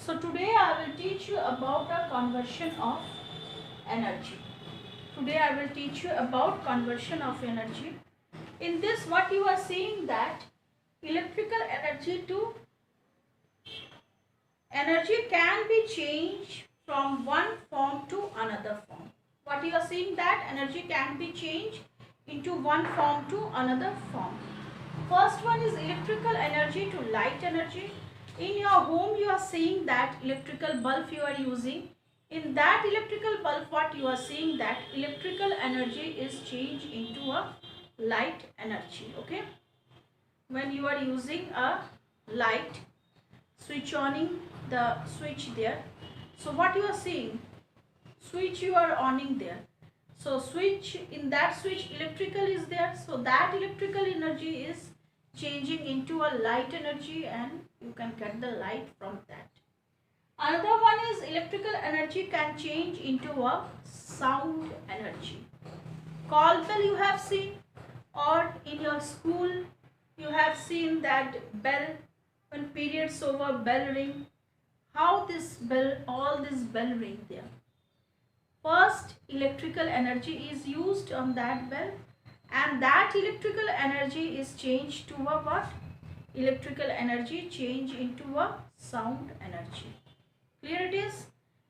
So today I will teach you about a conversion of energy. Today I will teach you about conversion of energy. In this, what you are seeing, that electrical energy can be changed from one form to another form. What you are seeing, that energy can be changed into one form to another form. First one is electrical energy to light energy. In your home you are seeing that electrical bulb you are using. In that electrical bulb, what you are seeing, that electrical energy is changed into a light energy. Okay, when you are using a light, switch oning the switch there, so what you are seeing, switch you are oning there, so switch, in that switch electrical is there, so that electrical energy is changing into a light energy and you can get the light from that. Another one is electrical energy can change into a sound energy. Call bell you have seen, or in your school you have seen that bell, when periods over, bell ring. How this bell, all this bell ring there? First electrical energy is used on that bell, and that electrical energy is changed to a what? Electrical energy change into a sound energy. Clear it is?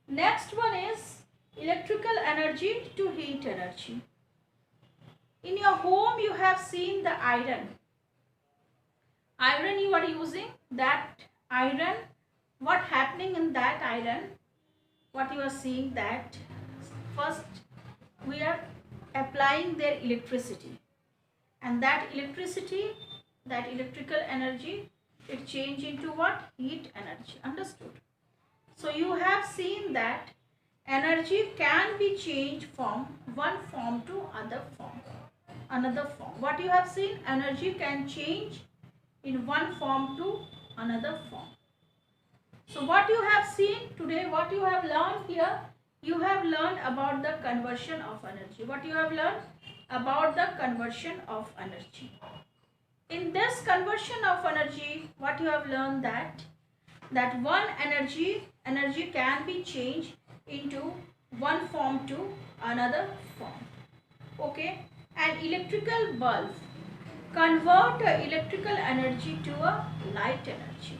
Next one is electrical energy to heat energy. In your home you have seen the iron. Iron you are using, that iron, what happening in that iron? What you are seeing, that first we are applying their electricity, and that electricity, that electrical energy, it change into what? Heat energy. Understood? So you have seen that energy can be changed from one form to another form. What you have seen, energy can change in one form to another form. So what you have seen today, what you have learned here, you have learned about the conversion of energy. What you have learned about the conversion of energy. In this conversion of energy, what you have learned, that one energy can be changed into one form to another form. Okay, an electrical bulb convert electrical energy to a light energy.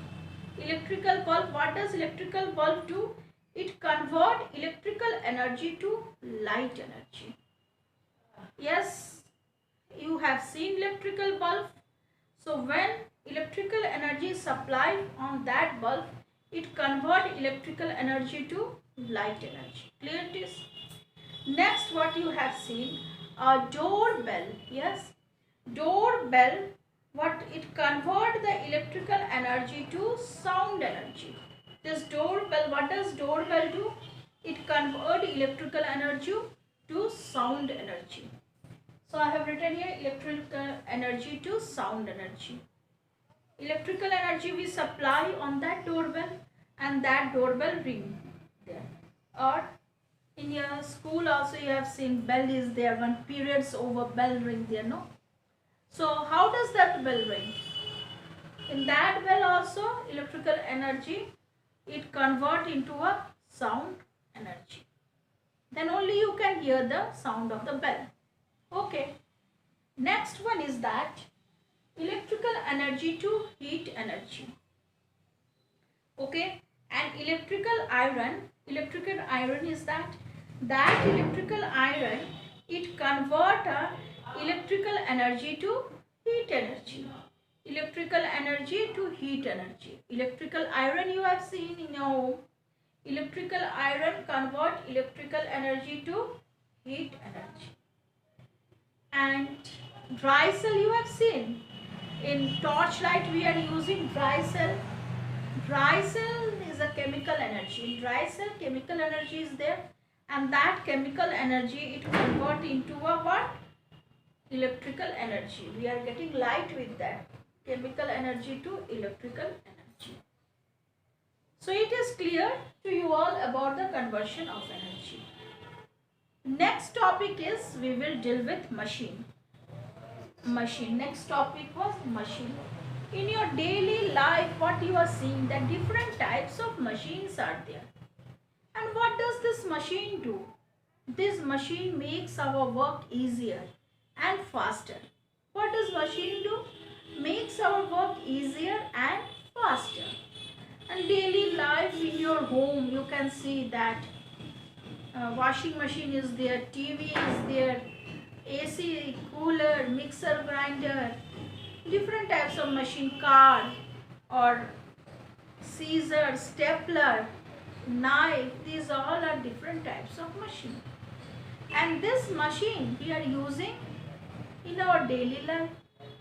Electrical bulb, what does electrical bulb do? It convert electrical energy to light energy. Yes, you have seen electrical bulb. So when electrical energy is supplied on that bulb, it convert electrical energy to light energy. Clear it is? Next, what you have seen, a doorbell. Yes, doorbell, what it convert the electrical energy to sound energy. This doorbell, what does doorbell do? It convert electrical energy to sound energy. So I have written here electrical energy to sound energy. Electrical energy we supply on that doorbell, and that doorbell ring there. Or in your school also you have seen bell is there, when periods over, bell ring there, no? So how does that bell ring? In that bell also electrical energy, it convert into a sound energy. Then only you can hear the sound of the bell. Okay. Next one is that electrical energy to heat energy. Okay. And electrical iron is that electrical iron, it convert electrical energy to heat energy. Electrical energy to heat energy. Electrical iron you have seen in your home. Electrical iron convert electrical energy to heat energy. And dry cell you have seen. In torchlight we are using dry cell. Dry cell is a chemical energy. In dry cell chemical energy is there, and that chemical energy it convert into a what? Electrical energy. We are getting light with that. Chemical energy to electrical energy. So it is clear to you all about the conversion of energy. Next topic is, we will deal with machine. Next topic was machine. In your daily life, what you are seeing, that different types of machines are there. And what does this machine do? This machine makes our work easier and faster. What does machine do? Makes our work easier and faster. And daily life in your home, you can see that washing machine is there, TV is there, AC, cooler, mixer, grinder, different types of machine, car or scissor, stapler, knife, these all are different types of machine. And this machine we are using in our daily life,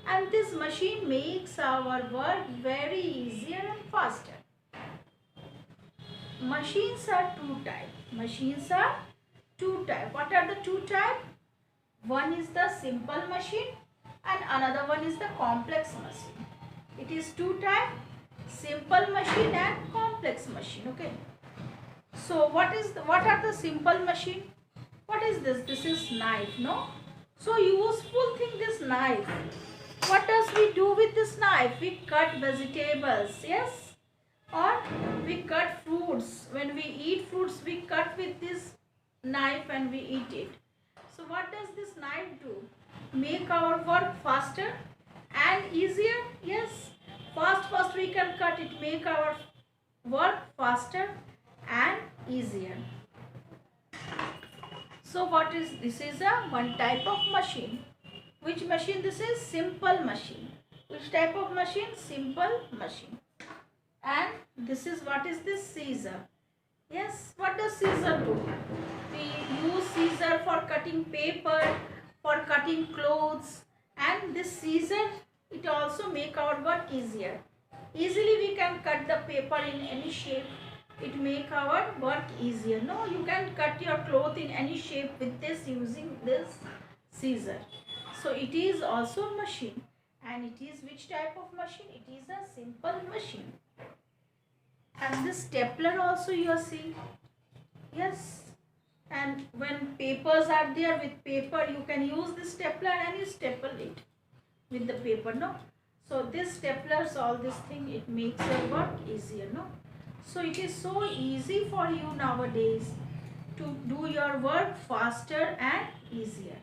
and this machine makes our work very easier and faster. Machines are two types. Machines are two types. What are the two types? One is the simple machine and another one is the complex machine. It is two types, simple machine and complex machine. Okay. So what are the simple machine? What is this? This is knife, no? So useful thing, this knife. What does we do with this knife? We cut vegetables, yes? Or we cut fruits. When we eat fruits, we cut with this knife and we eat it. So what does this knife do? Make our work faster and easier? Yes. Fast we can cut it. Make our work faster and easier. So what is this? Is a one type of machine. Which machine this is? Simple machine. Which type of machine? Simple machine. And this is, what is this? Scissor. Yes, what does scissor do? We use scissor for cutting paper, for cutting clothes, and this scissor, it also make our work easier. Easily we can cut the paper in any shape. It make our work easier. No, you can cut your cloth in any shape with this, using this scissor. So it is also a machine. And it is which type of machine? It is a simple machine. And this stapler also you are seeing. Yes. And when papers are there, with paper you can use this stapler and you staple it with the paper, no? So this staplers, all this thing, it makes your work easier, no? So it is so easy for you nowadays to do your work faster and easier.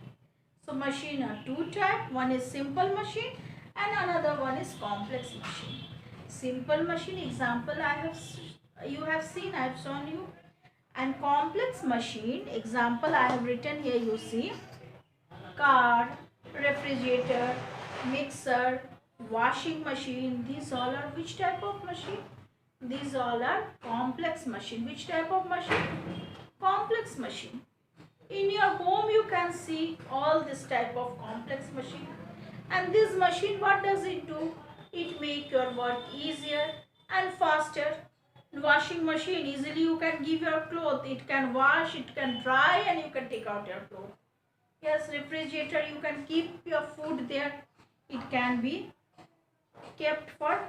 So machine are two types. One is simple machine and another one is complex machine. Simple machine example you have seen, I have shown you. And complex machine example I have written here, you see. Car, refrigerator, mixer, washing machine, these all are which type of machine? These all are complex machine. Which type of machine? Complex machine. In your home you can see all this type of complex machine. And this machine, what does it do? It make your work easier and faster. Washing machine, easily you can give your clothes. It can wash, it can dry, and you can take out your clothes. Yes, refrigerator, you can keep your food there. It can be kept for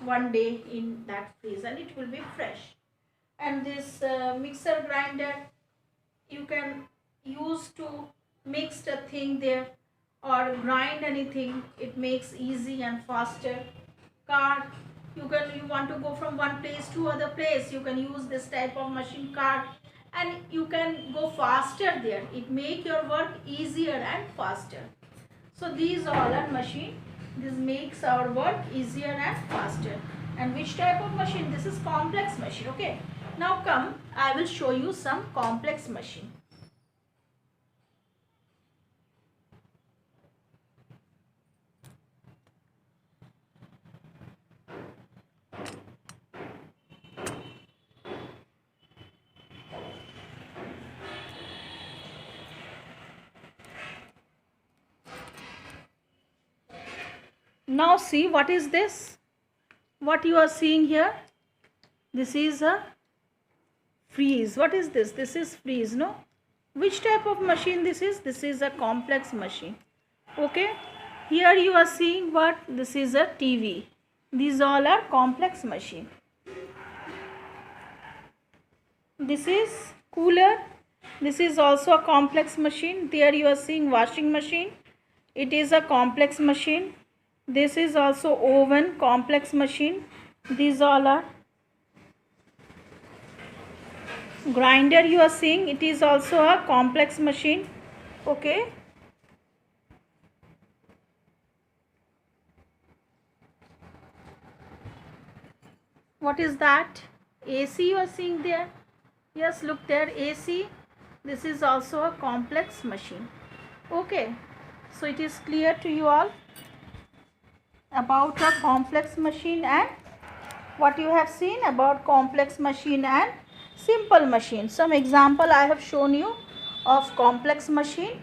one day in that freeze and it will be fresh. And this mixer grinder, you can use to mix the thing there or grind anything. It makes easy and faster. Cart, you want to go from one place to other place, you can use this type of machine, cart, and you can go faster there. It make your work easier and faster. So these all are machine. This makes our work easier and faster. And which type of machine? This is complex machine. Okay. Now come, I will show you some complex machine. Now see, what is this? What you are seeing here? This is a freeze. What is this? This is freeze, no? Which type of machine this is? This is a complex machine. Okay. Here you are seeing what? This is a TV. These all are complex machine. This is cooler. This is also a complex machine. There you are seeing washing machine. It is a complex machine. This is also oven, complex machine. These all are grinder. You are seeing it is also a complex machine. Okay. What is that? AC you are seeing there. Yes, look there, AC. This is also a complex machine. Okay, so it is clear to you all about a complex machine and what you have seen about complex machine and simple machine. Some example I have shown you of complex machine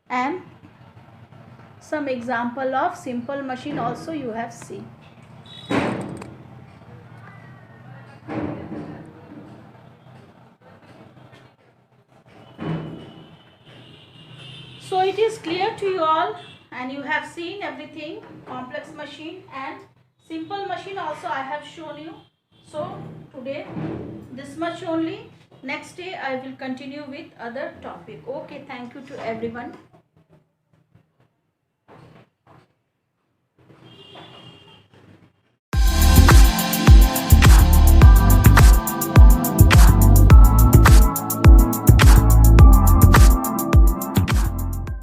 and some example of simple machine also you have seen. So it is clear to you all and you have seen everything, complex machine and simple machine also I have shown you. So today this much only. Next day I will continue with other topic. Okay, thank you to everyone.